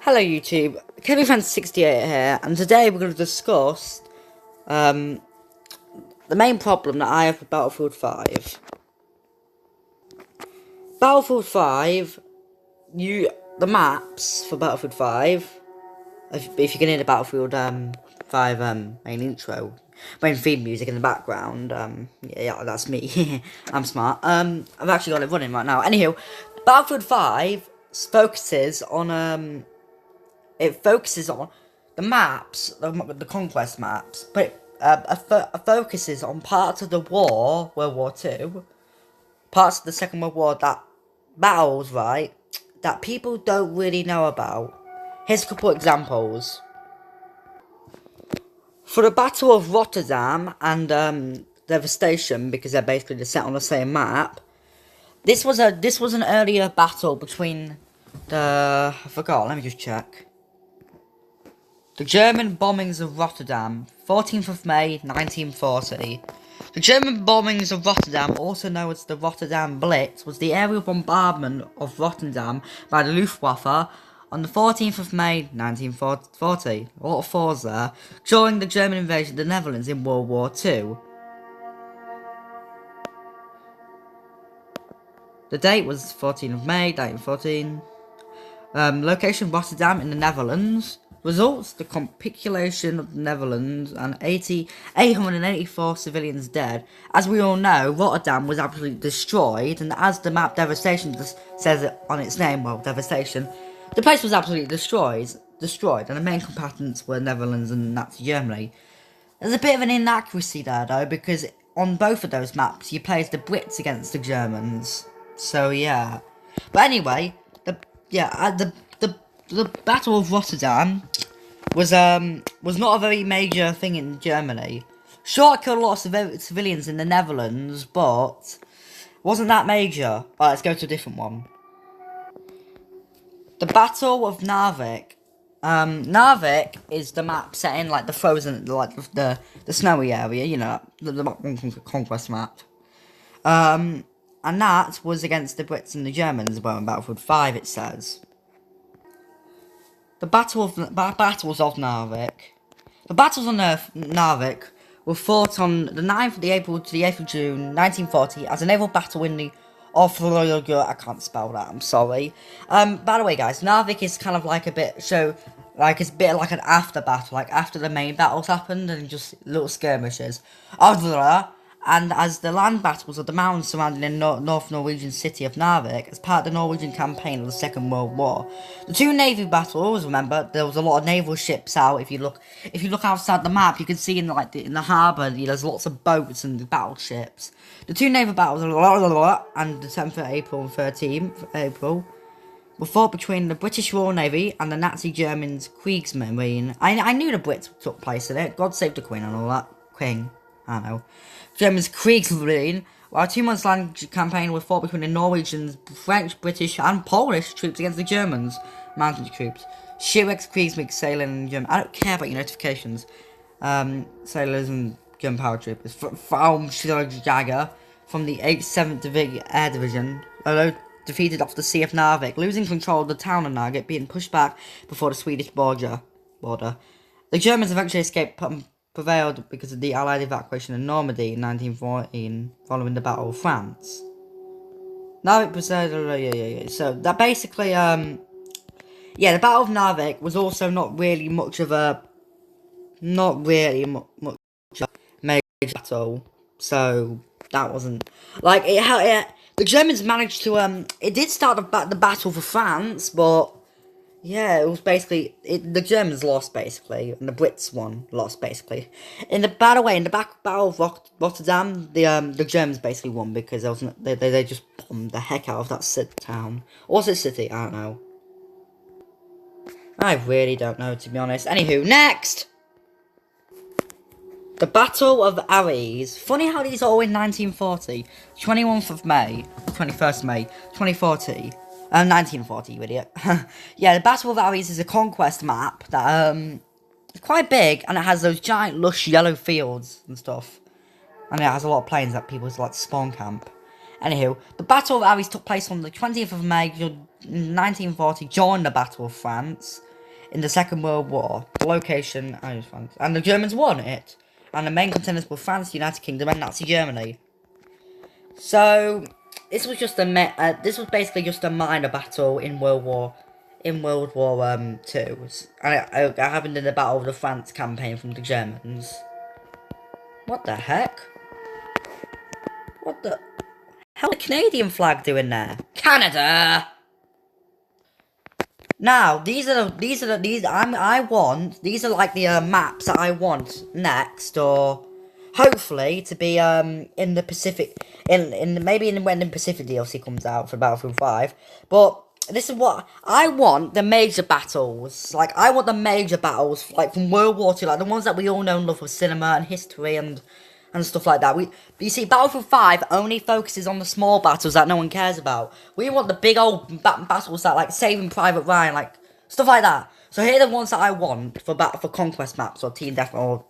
Hello YouTube, KBFan68 here, and today we're going to discuss the main problem that I have with Battlefield 5. Battlefield 5, the maps for Battlefield 5, if you can hear the Battlefield 5 main intro, main theme music in the background, yeah, that's me, I'm smart. I've actually got it running right now. Anywho, Battlefield 5 focuses on the maps, the conquest maps, but it focuses on parts of the war, World War II, parts of the Second World War, battles, right, that people don't really know about. Here's a couple examples. For the Battle of Rotterdam and Devastation, because they're basically set on the same map, this was an earlier battle between I forgot, let me just check. The German bombings of Rotterdam, 14th of May, 1940. The German bombings of Rotterdam, also known as the Rotterdam Blitz, was the aerial bombardment of Rotterdam by the Luftwaffe on the 14th of May, 1940. A lot of fours there, during the German invasion of the Netherlands in World War II. The date was 14th of May, 1914. Location Rotterdam in the Netherlands. Results, the capitulation of the Netherlands and 884 civilians dead. As we all know, Rotterdam was absolutely destroyed, and as the map Devastation says it on its name, well, Devastation, the place was absolutely destroyed, and the main combatants were Netherlands and Nazi Germany. There's a bit of an inaccuracy there, though, because on both of those maps, you played the Brits against the Germans. So, yeah. But anyway, the Battle of Rotterdam was not a very major thing in Germany. Sure, it killed a lot of civilians in the Netherlands, but wasn't that major. Alright, let's go to a different one. The Battle of Narvik. Narvik is the map set in like the frozen, like the snowy area, you know, the conquest map. And that was against the Brits and the Germans, well, in Battlefield 5 it says. The battles of Narvik. The battles on Narvik were fought on the 9th of April to the 8th of June 1940 as a naval battle in the I can't spell that, I'm sorry. By the way guys, Narvik is kind of like it's a bit like an after battle, like after the main battles happened and just little skirmishes. And as the land battles of the mountains surrounding the North Norwegian city of Narvik as part of the Norwegian campaign of the Second World War. The two navy battles, remember, there was a lot of naval ships out. If you look outside the map, you can see in the harbour, there's lots of boats and battleships. The two naval battles, and the 10th of April and 13th April, were fought between the British Royal Navy and the Nazi Germans Kriegsmarine. I knew the Brits took place in it. God save the Queen and all that. Queen, I know. Germans Kriegsmarine, while 2 months long campaign was fought between the Norwegians, French, British and Polish troops against the Germans, mounted troops. Shipwrecks, Kriegsmarine, sailing and German. I don't care about your notifications. Sailors and German power troopers. Jagger from the 87th Division Air Division, although defeated off the Sea of Narvik, losing control of the town of Narvik, being pushed back before the Swedish border. The Germans eventually escaped prevailed because of the Allied evacuation of Normandy in 1914, following the Battle of France. Narvik presided, so that basically, the Battle of Narvik was also not really much of a major battle, so that wasn't, like, the Germans managed to, it did start the battle for France, but yeah, it was basically, the Germans lost, basically, and the Brits lost, basically. Battle of Rotterdam, the Germans basically won, because they just bombed the heck out of that town. Or was it city? I don't know. I really don't know, to be honest. Anywho, next! The Battle of Aries. Funny how these are all in 1940. 21st of May, 21st of May, 2040. 1940, you idiot. Yeah, the Battle of Aries is a conquest map that, it's quite big, and it has those giant, lush, yellow fields and stuff. And it has a lot of planes that people like to spawn camp. Anywho, the Battle of Aries took place on the 20th of May, 1940, during the Battle of France. in the Second World War. The location, and the Germans won it. And the main contenders were France, United Kingdom, and Nazi Germany. So this was just this was basically just a minor battle in World War Two, and it happened in the Battle of the France campaign from the Germans. What the heck? What the hell is the Canadian flag doing there? Canada! Now, these are like the maps that I want next, or hopefully to be in the Pacific, when the Pacific DLC comes out for Battlefield 5. But this is what I want: the major battles. Like, I want the major battles, like from World War II, like the ones that we all know and love for cinema and history and stuff like that. You see, Battlefield 5 only focuses on the small battles that no one cares about. We want the big old battles that, like, Saving Private Ryan, like, stuff like that. So here are the ones that I want for conquest maps, or team death, or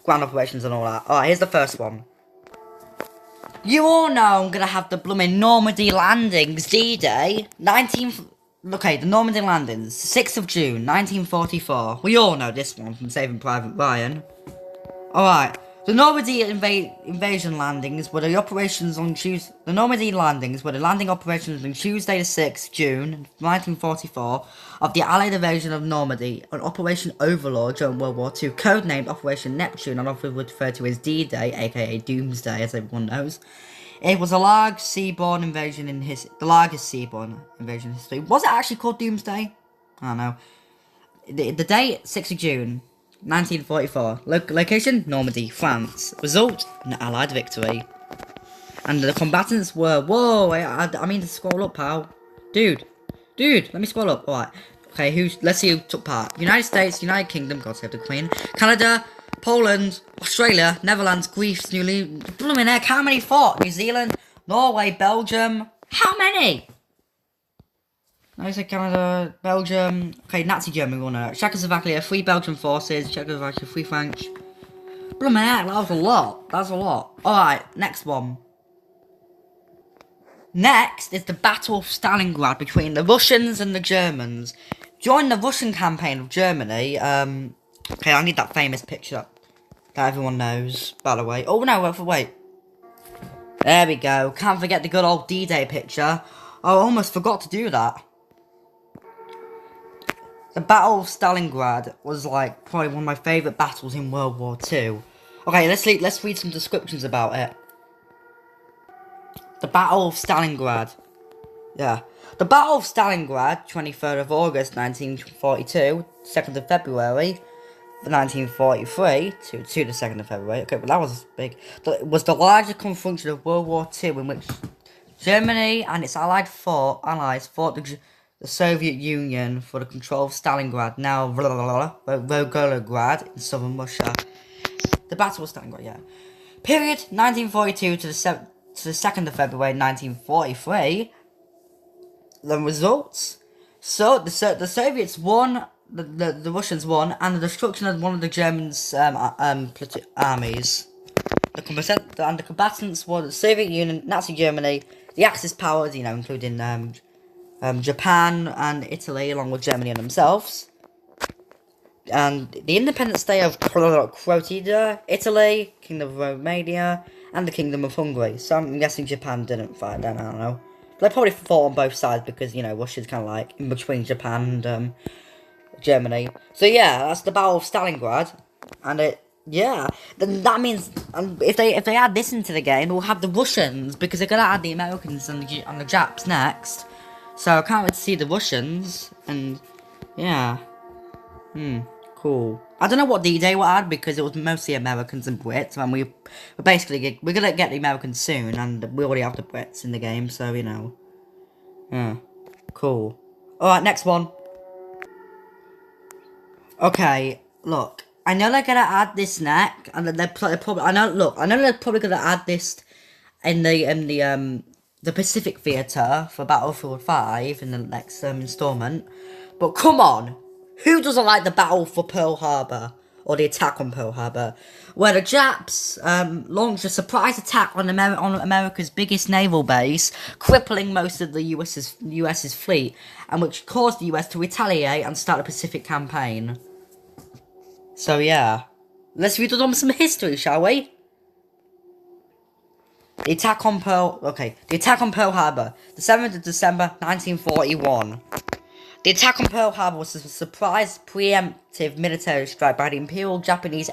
ground operations and all that. Alright, here's the first one. You all know I'm gonna have the blooming Normandy Landings D-Day, the Normandy Landings, 6th of June, 1944. We all know this one from Saving Private Ryan. Alright. The Normandy invasion landings were the operations on Tuesday. The Normandy landings were the landing operations on Tuesday, the 6th June 1944, of the Allied invasion of Normandy, an Operation Overlord during World War II, codenamed Operation Neptune, and often referred to as D-Day, aka Doomsday, as everyone knows. It was a large seaborne invasion the largest seaborne invasion in history. Was it actually called Doomsday? I don't know. The date, 6th of June. 1944. Location, Normandy, France. Result, an Allied victory. And the combatants were... Whoa, I mean to scroll up, pal. Dude, let me scroll up. Alright. Okay, let's see who took part. United States, United Kingdom, God save the Queen. Canada, Poland, Australia, Netherlands, Greece, New Zealand. Blooming heck, how many fought? New Zealand, Norway, Belgium. How many? I said Canada, Belgium. Okay, Nazi Germany won it. Czechoslovakia, 3 Belgian forces. Czechoslovakia, 3 French. Blooming heck, that was a lot. That's a lot. Alright, next one. Next is the Battle of Stalingrad between the Russians and the Germans. During the Russian campaign of Germany, okay, I need that famous picture that everyone knows, by the way. Oh no, wait. There we go. Can't forget the good old D-Day picture. I almost forgot to do that. The Battle of Stalingrad was like probably one of my favourite battles in World War II. Okay, let's read some descriptions about it. The Battle of Stalingrad. Yeah. The Battle of Stalingrad, 23rd of August 1942, 2nd of February 1943 to the 2nd of February. Okay, but that was big. It was the largest confrontation of World War II in which Germany and its allies fought the Soviet Union for the control of Stalingrad, now Volgograd in southern Russia. The Battle of Stalingrad, yeah. Period 1942 to the 2nd of February 1943. The results. So the Soviets won, the Russians won, and the destruction of one of the Germans' armies. The combatants were the Soviet Union, Nazi Germany, the Axis powers, including Japan and Italy, along with Germany and themselves. And the independent state of Croatia, Italy, Kingdom of Romania, and the Kingdom of Hungary. So I'm guessing Japan didn't fight then, I don't know. They probably fought on both sides because, Russia's kind of like in between Japan and Germany. So yeah, that's the Battle of Stalingrad. And then that means if they add this into the game, we'll have the Russians, because they're going to add the Americans and the Japs next. So I can't wait to see the Russians, and yeah. Cool. I don't know what D-Day will add, because it was mostly Americans and Brits, and we're gonna get the Americans soon, and we already have the Brits in the game, so Yeah. Cool. Alright, next one. Okay, look. I know they're gonna add this next, and they're probably I know they're probably gonna add this in the Pacific Theatre for Battlefield 5 in the next installment. But come on, who doesn't like the battle for Pearl Harbor? or the attack on Pearl Harbor, where the Japs launched a surprise attack on America's biggest naval base, crippling most of the US's fleet, and which caused the US to retaliate and start a Pacific campaign. So yeah, let's read on some history, shall we? The attack on Pearl Harbor, the 7th of December, 1941. The attack on Pearl Harbor was a surprise, preemptive military strike by the Imperial Japanese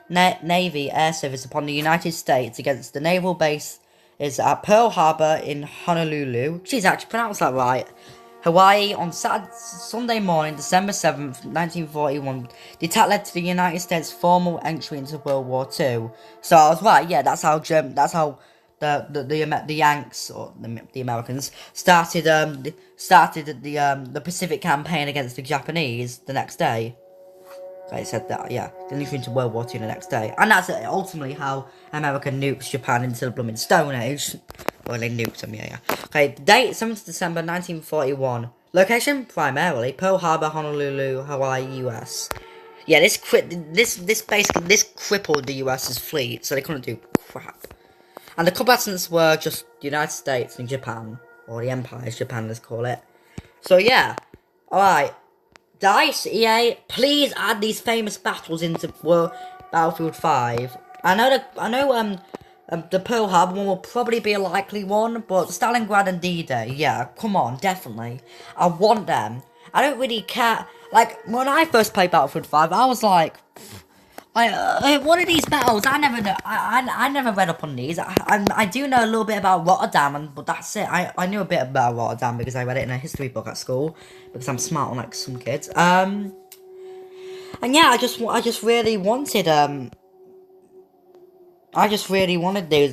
Navy Air Service upon the United States against the naval base at Pearl Harbor in Honolulu. She's actually pronounced that right. Hawaii on Sunday morning, December 7th, 1941. The attack led to the United States' formal entry into World War II. So I was right. Yeah, that's how the Yanks, or the Americans, started the Pacific campaign against the Japanese the next day. They said that, yeah, they moved into World War II the next day, and that's ultimately how America nukes Japan into the blooming Stone Age. Well, they nuked them, yeah. Okay, date 7th December 1941. Location primarily Pearl Harbor, Honolulu, Hawaii, US. Yeah, this crippled the US's fleet, so they couldn't do crap. And the combatants were just the United States and Japan, or the Empire as Japan, let's call it. So yeah, alright. DICE, EA, please add these famous battles into Battlefield 5. I know the Pearl Harbor one will probably be a likely one, but Stalingrad and D-Day, yeah, come on, definitely. I want them. I don't really care. Like, when I first played Battlefield 5, I was like, one of these battles, I never read up on these. I do know a little bit about Rotterdam, but that's it. I knew a bit about Rotterdam because I read it in a history book at school, because I'm smart unlike some kids. And yeah, I just really wanted these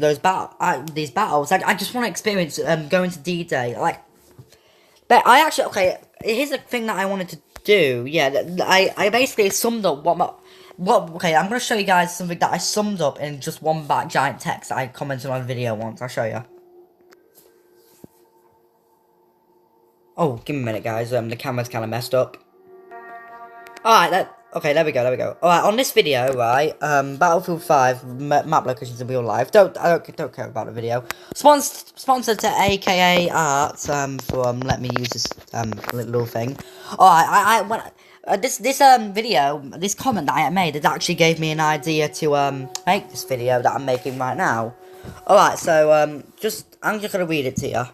battles. I just want to experience going to D-Day. Like, but I actually, okay, here's the thing that I wanted to do. Yeah, I basically summed up okay, I'm going to show you guys something that I summed up in just one giant text that I commented on a video once. I'll show you. Oh, give me a minute, guys. The camera's kind of messed up. Alright, okay, there we go. Alright, on this video, right, Battlefield 5 map locations in real life. I don't care about the video. Sponsored to AKA Art, for letting me use this little thing. Alright, this video, this comment that I made, it actually gave me an idea to make this video that I'm making right now. Alright, so I'm just gonna read it to you.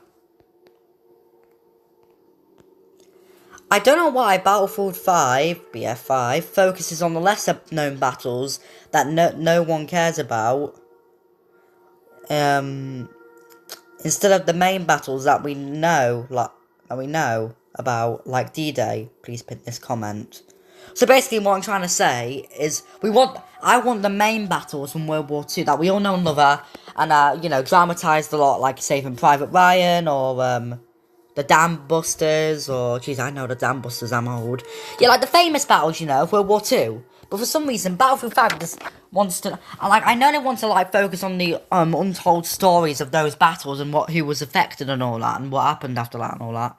I don't know why Battlefield 5, BF5, focuses on the lesser known battles that no one cares about, instead of the main battles that we know about, like D-Day. Please pin this comment. So basically what I'm trying to say is, I want the main battles from World War II that we all know and love, and you know, dramatised a lot, like Saving Private Ryan, or the Dam Busters, or geez, I know the Dam Busters, I'm old. Yeah, like the famous battles, you know, of World War II. But for some reason, Battlefield 5 just wants to, I know they want to, like, focus on the untold stories of those battles and who was affected and all that, and what happened after that and all that.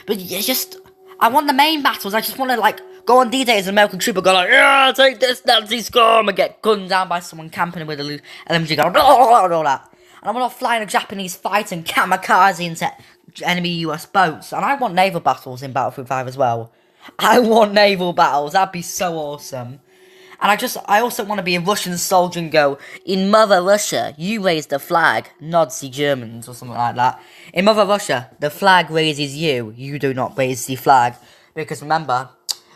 But it's just, I want the main battles. I just want to, like, go on D-Day as an American trooper, go like, yeah, take this Nazi scum, and get gunned down by someone camping with a LMG gun, and all that. And I want to fly in a Japanese fighter and kamikaze into enemy US boats. And I want naval battles in Battlefield 5 as well. I want naval battles. That'd be so awesome. And I also want to be a Russian soldier and go, in Mother Russia, you raise the flag, Nazi Germans, or something like that. In Mother Russia, the flag raises you. You do not raise the flag. Because remember,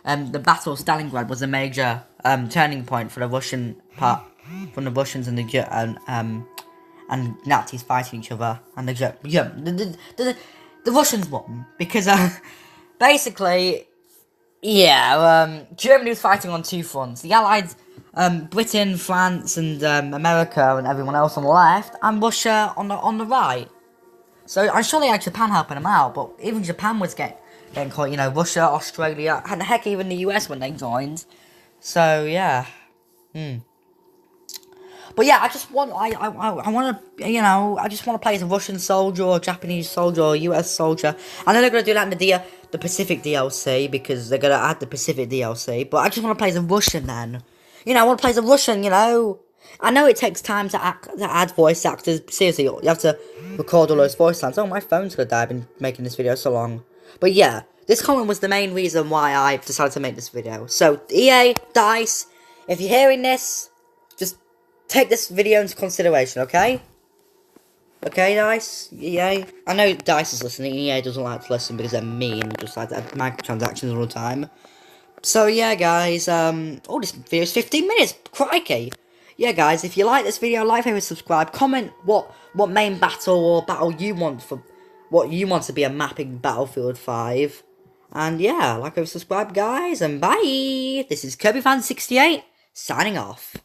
the Battle of Stalingrad was a major turning point for the Russian part, from the Russians and and Nazis fighting each other, and the Russians won because basically, yeah, Germany was fighting on two fronts: the Allies, Britain, France, and America, and everyone else on the left, and Russia on the right. So I'm sure they had Japan helping them out, but even Japan was getting caught. You know, Russia, Australia, and heck, even the US when they joined. So yeah, But yeah, I just want, I want to, you know, I just want to play as a Russian soldier, or a Japanese soldier, or a US soldier. I know they're going to do that in the Pacific DLC because they're gonna add the Pacific DLC. But I just want to play as a Russian then. You know, I want to play as a Russian. You know, I know it takes time to add voice actors. Seriously, you have to record all those voice lines. Oh, my phone's gonna die. I've been making this video so long. But yeah, this comment was the main reason why I decided to make this video. So EA, DICE, if you're hearing this, just take this video into consideration, okay? Okay, DICE? EA? I know DICE is listening. EA doesn't like to listen because they're mean and just like to have microtransactions all the time. So yeah, guys, oh, this video is 15 minutes. Crikey. Yeah, guys, if you like this video, like, favorite, subscribe. Comment what main battle or battle you want for what you want to be a map in Battlefield 5. And yeah, like, favorite, subscribe, guys, and bye. This is KirbyFan68 signing off.